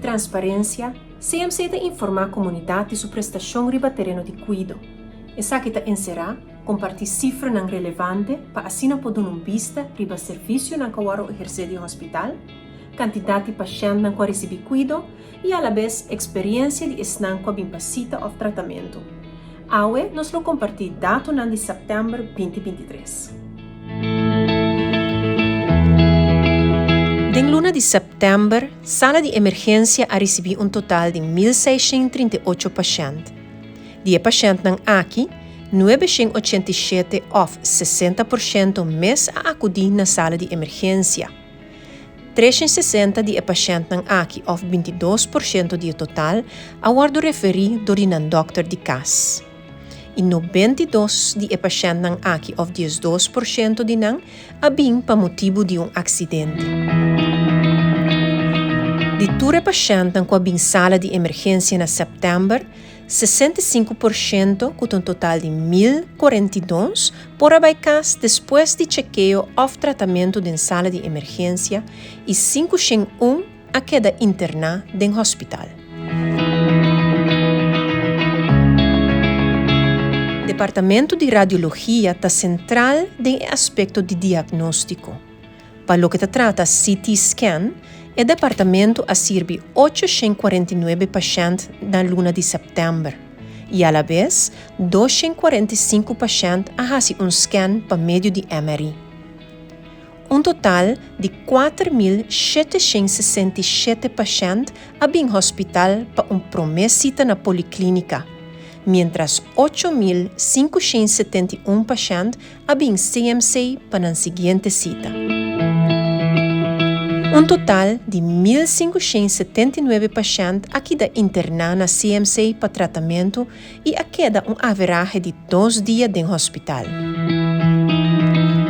transparência, CMC te informa a comunidade sobre prestação riba terreno de cuido. Essa que te encerra, compartilhar cifra não relevante para assim poder vista riba serviço não kawaro exercer no hospital, quantidade de paciente não que receber cuido e, à vez, experiência de esnan com a bimpacita of tratamento. Aue, nós lo compartilhamos dato de setembro 2023. Den luna de setembro, sala de emergência a receber total de 1.638 pacientes. Die pacientes não aqui, 987 of 60% mês a acudir na sala de emergência. 360 de pacientes não aqui, of 22% do total, aguardo referir do doctor de casa. E 92 de pacientes não aqui, of 12% de não, abim para motivo de acidente. De todos os pacientes com a sala de emergência na setembro, 65% com um total de 1.042 por abaixar depois de chequeio of tratamento em sala de emergência e 501 a queda interna em hospital. Departamento de Radiologia está central no aspecto de diagnóstico. Para o que trata CT scan, o departamento a serve 849 pacientes na luna de setembro e, à vez, 245 pacientes a fazer scan para meio de MRI. Total de 4.767 pacientes a vir hospital para promessa na policlínica, mientras 8.571 pacientes a vir CMC para a seguinte cita. Total de 1.579 pacientes aqui da interna na CMC para tratamento e a queda average de 2 dias em hospital.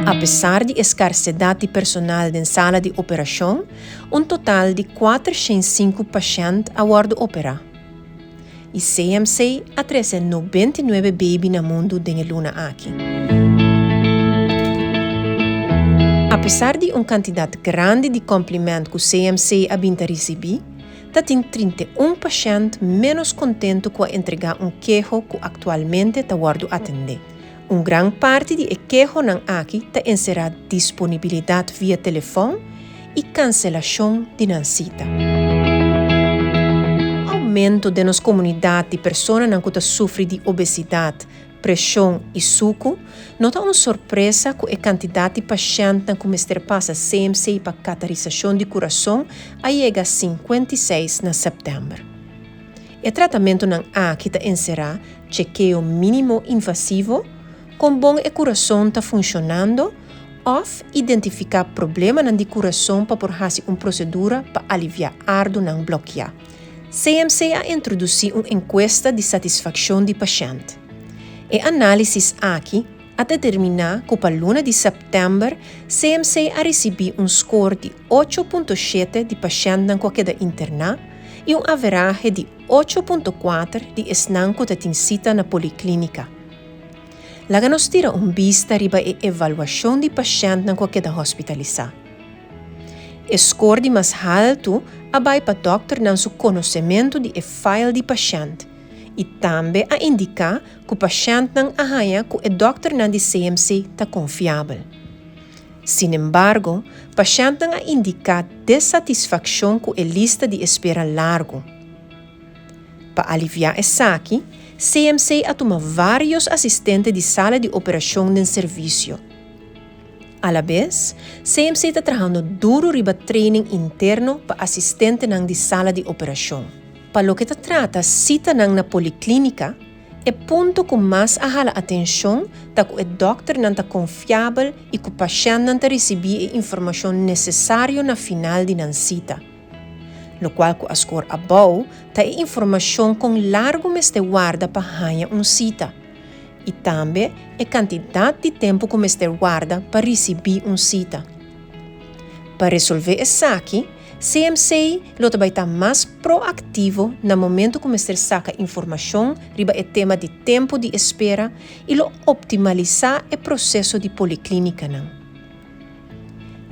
Apesar de escassidade de personal em sala de operação, total de 405 pacientes aguardam operar. E CMC a 399 bebês no mundo em luna aqui. Apesar de quantidade grande de complemento que o CMC habita receber, tem 31 pacientes menos contentos com entregar queijo que atualmente está guardo atender. Grande parte de queijo não aqui está encerrada disponibilidade via telefone e cancelação de cita. Aumento de nossa comunidade de pessoas que sofrem de obesidade, pressão e suco, nota uma surpresa com a quantidade de pacientes que passa CMC para cateterização de coração a chega a 56 na setembro. O tratamento não há que encerrar chequeio mínimo invasivo, com bom o coração está funcionando, ou identificar problema no coração para fazer uma procedura para aliviar ardo não bloquear. CMC a introduzir uma encuesta de satisfação do paciente. E análise aqui a determinar que para a luna de setembro, CMC a receber score de 8.7 de paciente com queda interna e average de 8.4 de esnanco que tem cita na policlínica. Laga nos tira vista riba a avaliação de paciente com queda hospitalizada. O score de mais alto abai para doctor não seu conhecimento de file de paciente. E também a indicar que o paciente não arranha que o doctor não de CMC está confiável. Sin embargo, o paciente não a indicar dissatisfação com a lista de espera largo. Para aliviar essa aqui, CMC a toma vários assistentes de sala de operação de serviço. A la vez, CMC está trabalhando duro riba training interno para assistente de sala de operação. Para o que trata cita na policlínica, é ponto com mais a atenção que o doctor não está confiável e que o paciente não recebe a informação necessária na final de cita. No qual a score above está a informação com largo mês de guarda para ganhar cita. E também a quantidade de tempo que mês de guarda para receber cita. Para resolver isso aqui, CMC vai estar mais proativo no momento que você saca informação riba o tema de tempo de espera e optimalizar o processo de policlínica.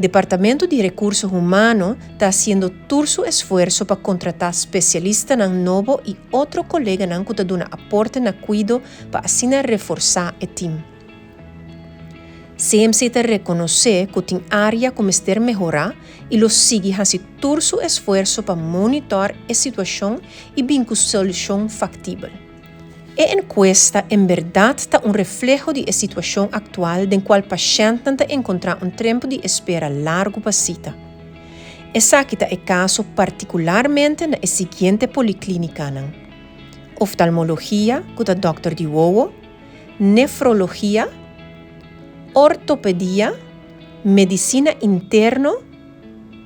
Departamento de Recursos Humanos está haciendo todo su esfuerzo para contratar especialistas en novo y otro colega que está dando aporte na cuido para así reforzar el team. CMC te reconoce que tem área como estar mejorar y lo sigue haciendo todo su esfuerzo para monitorar la situación y buscar solución factible. La encuesta en verdad está un reflejo de la situación actual en cual pacientes te encontrar un tiempo de espera largo para cita. Esa es el caso particularmente en la siguiente policlínica: oftalmología, con el Dr. Diwowo, nefrología, ortopedia, medicina interna,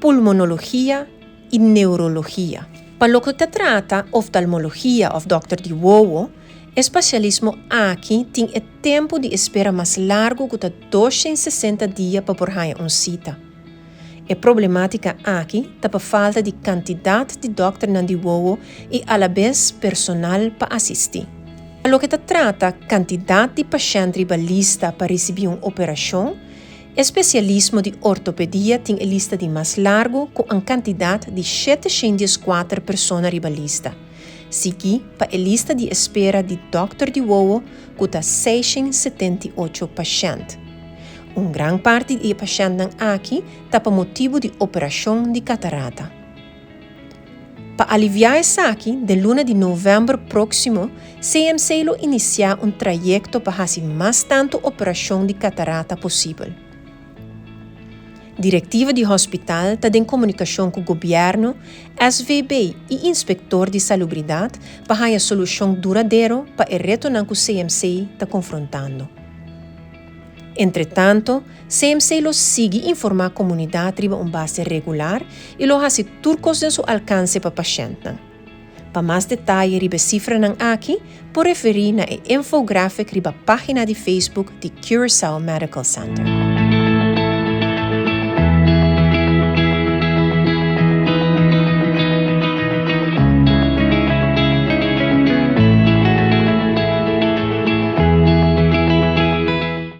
pulmonología y neurología. Para lo que te trata oftalmología of Dr. Diwowo, especialismo aqui tem o tempo de espera mais largo que 260 dias para porrar uma cita. A problemática aqui está por falta de quantidade de Dr. Diwowo e, a la vez, personal para assistir. A lo que te trata quantidade de pacientes ribalista para receber uma operação, especialismo de ortopedia tem a lista de mais largo com uma quantidade de 704 pessoas ribalistas. Segui para a lista de espera de Dr. Diwowo, que está 678 pacientes. Uma grande parte de pacientes aqui está por motivo de operação de catarata. Para aliviar isso aqui, de luna de novembro próximo, CMC lo iniciar um trajeto para fazer mais tanto operação de catarata possível. Diretiva de hospital está em comunicação com o governo, SVB e inspector de salubridade para a solução duradoura para o reto que o CMC está confrontando. Entretanto, CMC lo sigue informar a comunidade riba base regular e lo hace turcos em seu alcance para pacientes. Para mais detalhes riba cifra aqui, por referir na infográfica riba página de Facebook de Curaçao Medical Center.